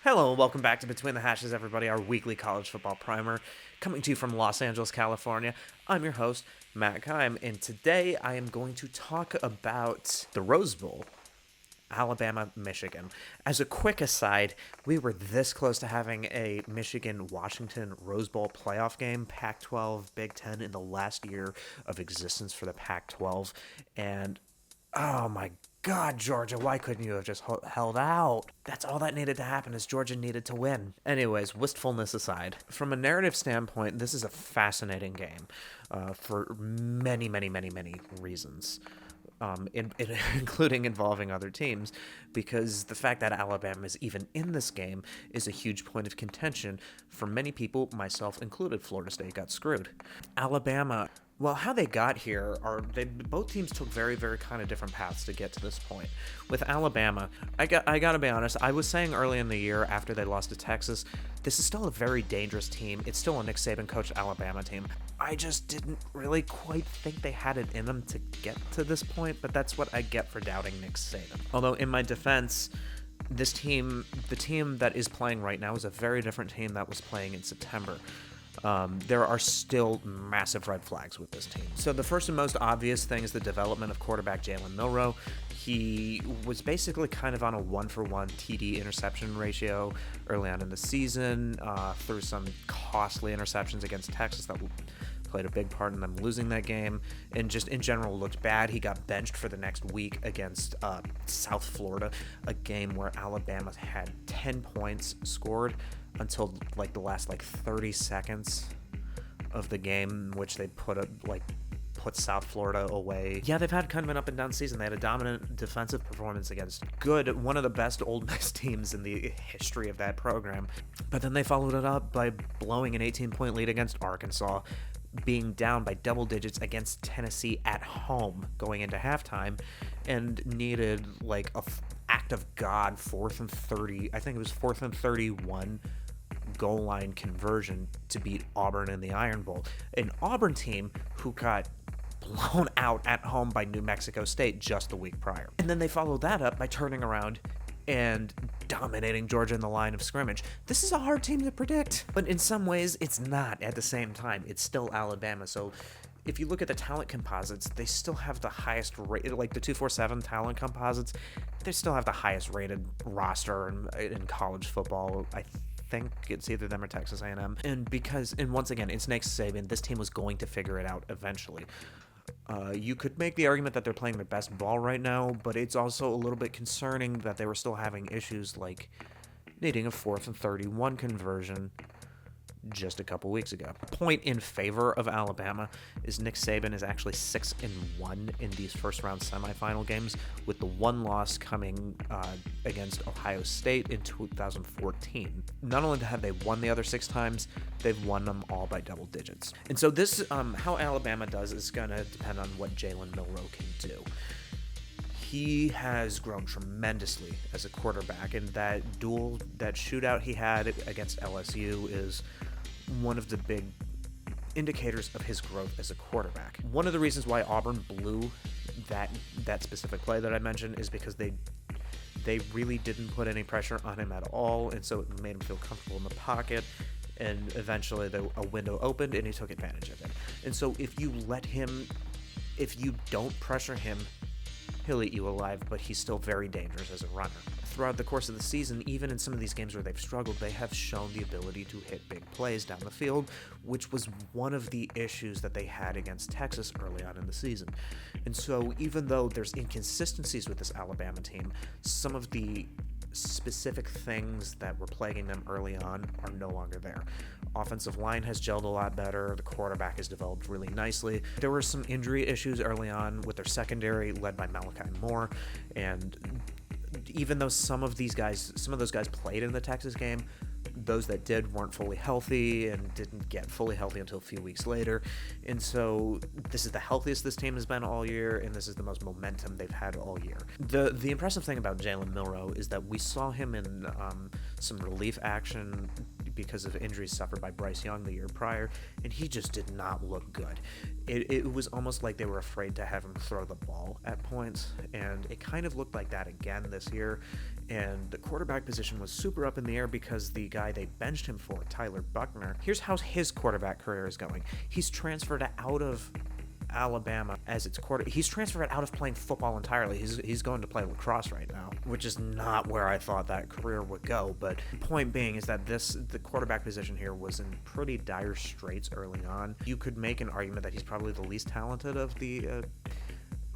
Hello and welcome back to Between the Hashes, everybody, our weekly college football primer, coming to you from Los Angeles, California. I'm your host, Matt Kime, and today I am going to talk about the Rose Bowl, Alabama, Michigan. As a quick aside, we were this close to having a Michigan-Washington Rose Bowl playoff game, Pac-12, Big Ten, in the last year of existence for the Pac-12, and oh my God, Georgia, why couldn't you have just held out? That's all that needed to happen is Georgia needed to win. Anyways, wistfulness aside, from a narrative standpoint, this is a fascinating game for many reasons. Including involving other teams, because the fact that Alabama is even in this game is a huge point of contention for many people, myself included. Florida State got screwed. Alabama, well, how they got here are both teams took very kind of different paths to get to this point. With Alabama, I gotta be honest, I was saying early in the year after they lost to Texas, this is still a very dangerous team. It's still a Nick Saban coached Alabama team. I just didn't really quite think they had it in them to get to this point, but that's what I get for doubting Nick Saban. Although in my defense, this team, the team that is playing right now, is a very different team that was playing in September. There are still massive red flags with this team. So the first and most obvious thing is the development of quarterback Jalen Milroe. He was basically kind of on a 1-for-1 TD interception ratio early on in the season, through some costly interceptions against Texas that played a big part in them losing that game, and just in general looked bad. He got benched for the next week against South Florida, a game where Alabama had 10 points scored until like the last 30 seconds of the game, which they put South Florida away. Yeah, they've had kind of an up and down season. They had a dominant defensive performance against one of the best Ole Miss teams in the history of that program. But then they followed it up by blowing an 18-point lead against Arkansas, being down by double digits against Tennessee at home going into halftime, and needed a act of God, 4th and 30, I think it was 4th and 31 goal line conversion to beat Auburn in the Iron Bowl. An Auburn team who got blown out at home by New Mexico State just the week prior. And then they followed that up by turning around and dominating Georgia in the line of scrimmage. This is a hard team to predict, but in some ways it's not at the same time. It's still Alabama, so if you look at the talent composites, they still have the highest rated, like the 247 talent composites, they still have the highest rated roster in college football. I think it's either them or Texas A&M. And once again, it's Nick Saban. This team was going to figure it out eventually. You could make the argument that they're playing their best ball right now, but it's also a little bit concerning that they were still having issues like needing a 4th and 31 conversion just a couple weeks ago. Point in favor of Alabama is Nick Saban is actually 6-1 in these first round semifinal games, with the one loss coming against Ohio State in 2014. Not only have they won the other 6 times, they've won them all by double digits. And so this, how Alabama does is going to depend on what Jalen Milroe can do. He has grown tremendously as a quarterback, and that shootout he had against LSU is one of the big indicators of his growth as a quarterback. One of the reasons why Auburn blew that specific play that I mentioned is because they really didn't put any pressure on him at all, and so it made him feel comfortable in the pocket, and eventually a window opened and he took advantage of it. And so if you don't pressure him, he'll eat you alive, but he's still very dangerous as a runner. Throughout the course of the season, even in some of these games where they've struggled, they have shown the ability to hit big plays down the field, which was one of the issues that they had against Texas early on in the season. And so even though there's inconsistencies with this Alabama team, some of the specific things that were plaguing them early on are no longer there. Offensive line has gelled a lot better. The quarterback has developed really nicely. There were some injury issues early on with their secondary, led by Malachi Moore, and even though some of those guys played in the Texas game, those that did weren't fully healthy and didn't get fully healthy until a few weeks later. And so this is the healthiest this team has been all year, and this is the most momentum they've had all year. The impressive thing about Jalen Milroe is that we saw him in some relief action because of injuries suffered by Bryce Young the year prior, and he just did not look good. It was almost like they were afraid to have him throw the ball at points, and it kind of looked like that again this year. And the quarterback position was super up in the air because the guy they benched him for, Tyler Buckner, here's how his quarterback career is going. He's transferred out of Alabama as its he's transferred out of playing football entirely. He's going to play lacrosse right now, which is not where I thought that career would go. But the point being is that the quarterback position here was in pretty dire straits early on. You could make an argument that he's probably the least talented of the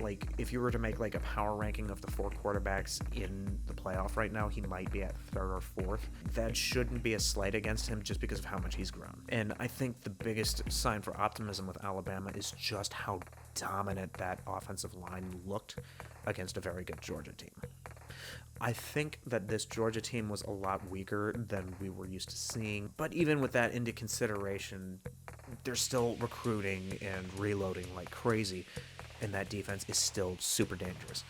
like, if you were to make like a power ranking of the 4 quarterbacks in the playoff right now, he might be at 3rd or 4th. That shouldn't be a slight against him just because of how much he's grown. And I think the biggest sign for optimism with Alabama is just how dominant that offensive line looked against a very good Georgia team. I think that this Georgia team was a lot weaker than we were used to seeing, but even with that into consideration, they're still recruiting and reloading like crazy, and that defense is still super dangerous.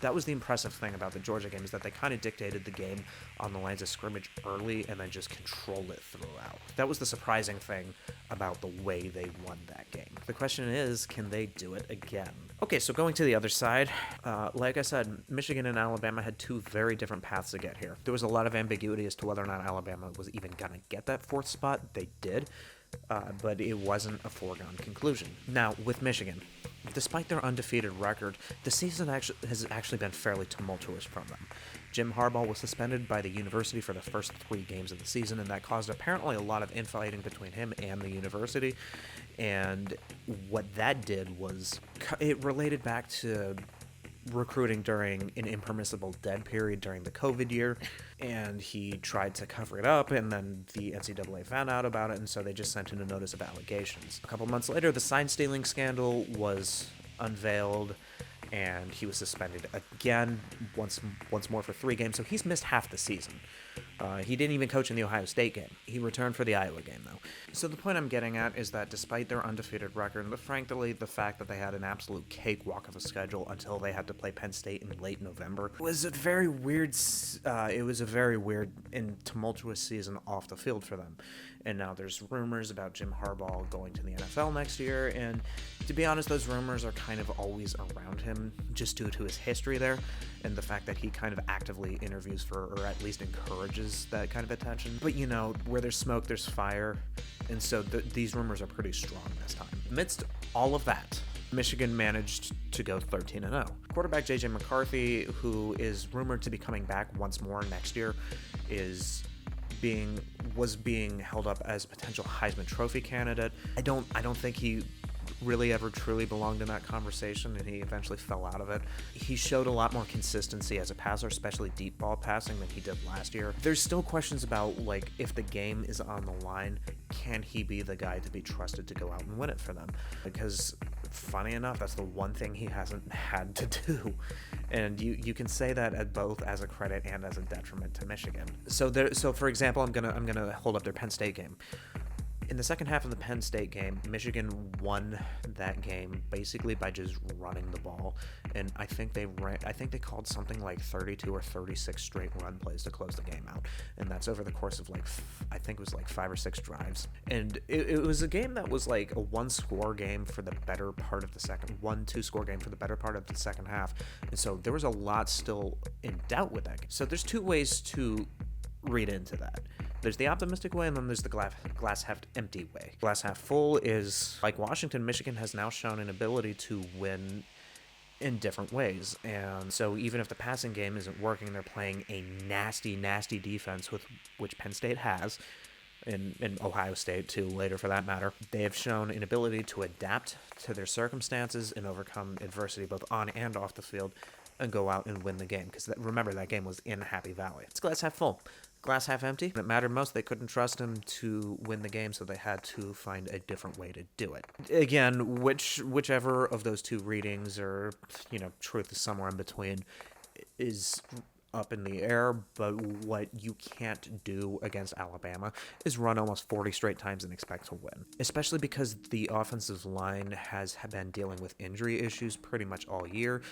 That was the impressive thing about the Georgia game, is that they kind of dictated the game on the lines of scrimmage early and then just controlled it throughout. That was the surprising thing about the way they won that game. The question is, can they do it again? Okay, so going to the other side, like I said, Michigan and Alabama had 2 very different paths to get here. There was a lot of ambiguity as to whether or not Alabama was even going to get that 4th spot. They did, but it wasn't a foregone conclusion. Now, with Michigan, despite their undefeated record, the season has actually been fairly tumultuous from them. Jim Harbaugh was suspended by the university for the first 3 games of the season, and that caused apparently a lot of infighting between him and the university. And what that did was, it related back to recruiting during an impermissible dead period during the COVID year, and he tried to cover it up, and then the NCAA found out about it, and so they just sent in a notice of allegations. A couple months later, the sign stealing scandal was unveiled, and he was suspended again once more for 3 games, so he's missed half the season. He didn't even coach in the Ohio State game. He returned for the Iowa game, though. So the point I'm getting at is that despite their undefeated record, but frankly, the fact that they had an absolute cakewalk of a schedule until they had to play Penn State in late November was a very weird and tumultuous season off the field for them. And now there's rumors about Jim Harbaugh going to the NFL next year, and to be honest, those rumors are kind of always around him, just due to his history there, and the fact that he kind of actively interviews for, or at least encourages that kind of attention. But you know, where there's smoke, there's fire, and so these rumors are pretty strong this time. Amidst all of that, Michigan managed to go 13-0. Quarterback JJ McCarthy, who is rumored to be coming back once more next year, was being held up as a potential Heisman Trophy candidate. I don't think he really ever truly belonged in that conversation, and he eventually fell out of it. He showed a lot more consistency as a passer, especially deep ball passing, than he did last year. There's still questions about, like, if the game is on the line, can he be the guy to be trusted to go out and win it for them? Because funny enough, that's the one thing he hasn't had to do. And you can say that at both as a credit and as a detriment to Michigan. So for example, I'm gonna hold up their Penn State game. In the second half of the Penn State game, Michigan won that game basically by just running the ball, and I think they called something like 32 or 36 straight run plays to close the game out, and that's over the course of I think it was like 5 or 6 drives. And it was a game that was like a 1-score game for the better part of the second, 1-2-score game for the better part of the second half, and so there was a lot still in doubt with that game. So there's 2 ways to read into that. There's the optimistic way, and then there's the glass half empty way. Glass half full is, like Washington, Michigan has now shown an ability to win in different ways. And so even if the passing game isn't working, they're playing a nasty, nasty defense, which Penn State has, and Ohio State too, later for that matter. They have shown an ability to adapt to their circumstances and overcome adversity both on and off the field and go out and win the game. Because remember, that game was in Happy Valley. It's glass half full. Glass half empty. When it mattered most, they couldn't trust him to win the game, so they had to find a different way to do it. Again, whichever of those 2 readings, or truth is somewhere in between, is up in the air. But what you can't do against Alabama is run almost 40 straight times and expect to win, especially because the offensive line has been dealing with injury issues pretty much all year.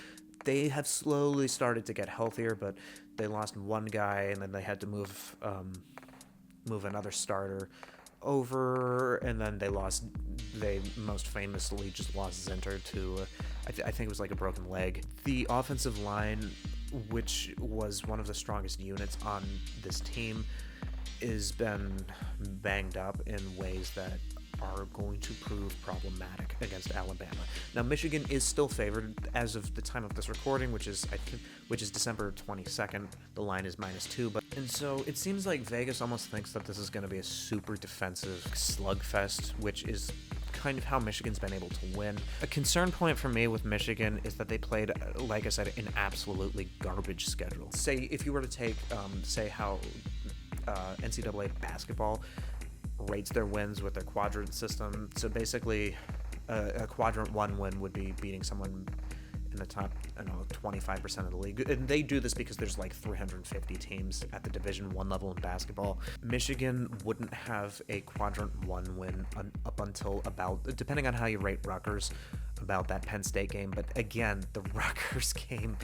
They have slowly started to get healthier, but they lost one guy, and then they had to move move another starter over, and then they most famously just lost Zinter to, I think it was like a broken leg. The offensive line, which was one of the strongest units on this team, has been banged up in ways that are going to prove problematic against Alabama. Now, Michigan is still favored as of the time of this recording, which is December 22nd. The line is -2, and so it seems like Vegas almost thinks that this is going to be a super defensive slugfest, which is kind of how Michigan's been able to win. A concern point for me with Michigan is that they played, like I said, an absolutely garbage schedule. Say if you were to take, say how NCAA basketball rates their wins with their quadrant system. So basically, a quadrant 1 win would be beating someone in the top, 25% of the league. And they do this because there's like 350 teams at the Division I level in basketball. Michigan wouldn't have a quadrant 1 win up until about, depending on how you rate Rutgers, about that Penn State game. But again, the Rutgers game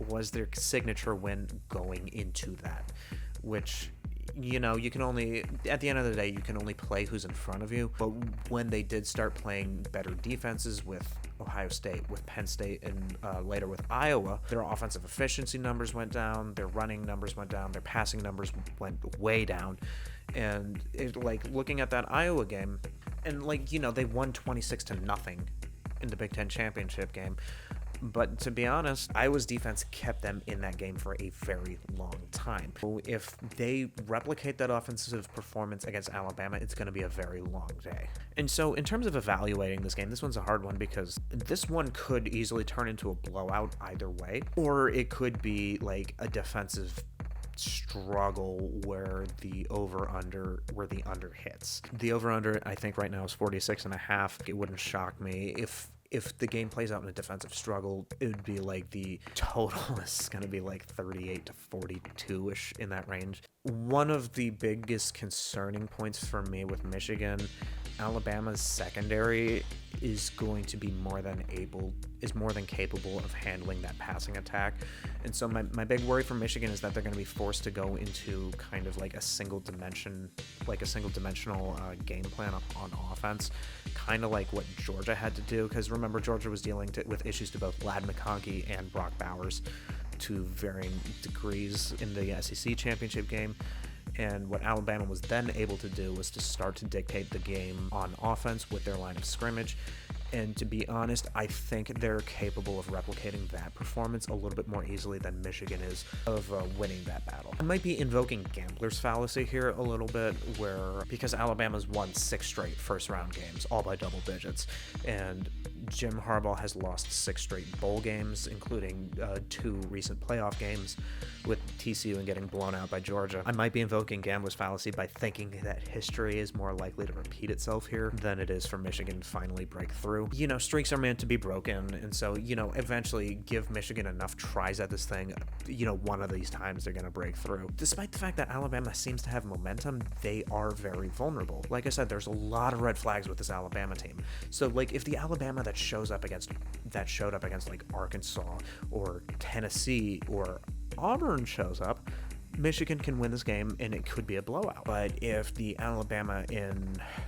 was their signature win going into that, which, you can only, at the end of the day, you can only play who's in front of you. But when they did start playing better defenses with Ohio State, with Penn State, and later with Iowa, their offensive efficiency numbers went down, their running numbers went down, their passing numbers went way down. And looking at that Iowa game, and they won 26-0 in the Big Ten championship game. But to be honest, Iowa's defense kept them in that game for a very long time. So if they replicate that offensive performance against Alabama, it's going to be a very long day. And so in terms of evaluating this game, this one's a hard one because this one could easily turn into a blowout either way, or it could be like a defensive struggle where the under hits. The over-under, I think right now is 46.5. It wouldn't shock me if the game plays out in a defensive struggle. It would be like the total is going to be like 38 to 42-ish, in that range. One of the biggest concerning points for me with Michigan, Alabama's secondary is going to be more than capable of handling that passing attack. And so my big worry for Michigan is that they're going to be forced to go into kind of like a single dimensional game plan on offense, kind of like what Georgia had to do. Because remember, Georgia was dealing with issues to both Lad McConkey and Brock Bowers to varying degrees in the SEC championship game. And what Alabama was then able to do was to start to dictate the game on offense with their line of scrimmage. And to be honest, I think they're capable of replicating that performance a little bit more easily than Michigan is of winning that battle. I might be invoking gambler's fallacy here a little bit, because Alabama's won 6 straight first-round games, all by double digits, and Jim Harbaugh has lost 6 straight bowl games, including 2 recent playoff games with TCU and getting blown out by Georgia. I might be invoking gambler's fallacy by thinking that history is more likely to repeat itself here than it is for Michigan to finally break through. Streaks are meant to be broken, and so, eventually give Michigan enough tries at this thing, one of these times they're going to break through. Despite the fact that Alabama seems to have momentum, they are very vulnerable. Like I said, there's a lot of red flags with this Alabama team. So, if the Alabama that showed up against like Arkansas or Tennessee or Auburn shows up, Michigan can win this game and it could be a blowout. But if the Alabama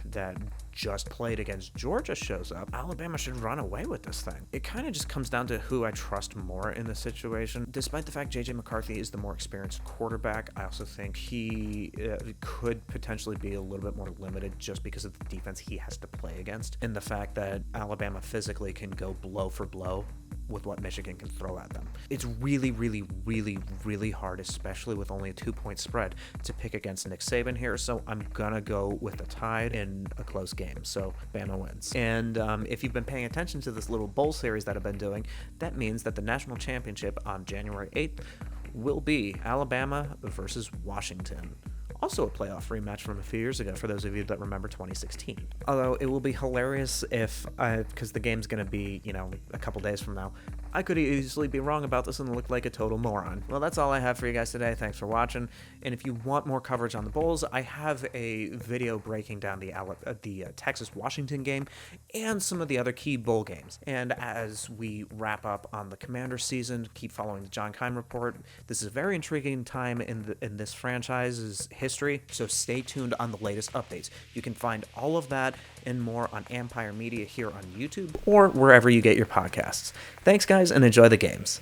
that just played against Georgia shows up, Alabama should run away with this thing. It kind of just comes down to who I trust more in this situation. Despite the fact JJ McCarthy is the more experienced quarterback, I also think he could potentially be a little bit more limited just because of the defense he has to play against, and the fact that Alabama physically can go blow for blow with what Michigan can throw at them. It's really, really, really, really hard, especially with only a 2-point spread, to pick against Nick Saban here, so I'm gonna go with the Tide in a close game, so Bama wins. And if you've been paying attention to this little bowl series that I've been doing, that means that the national championship on January 8th will be Alabama versus Washington. Also a playoff rematch from a few years ago, for those of you that remember 2016. Although it will be hilarious because the game's going to be, a couple days from now, I could easily be wrong about this and look like a total moron. Well, that's all I have for you guys today. Thanks for watching. And if you want more coverage on the Bulls, I have a video breaking down the Texas-Washington game and some of the other key bowl games. And as we wrap up on the Commanders season, keep following the John Keim Report. This is a very intriguing time in this franchise's history, so stay tuned on the latest updates. You can find all of that and more on Empire Media here on YouTube or wherever you get your podcasts. Thanks, guys, and enjoy the games.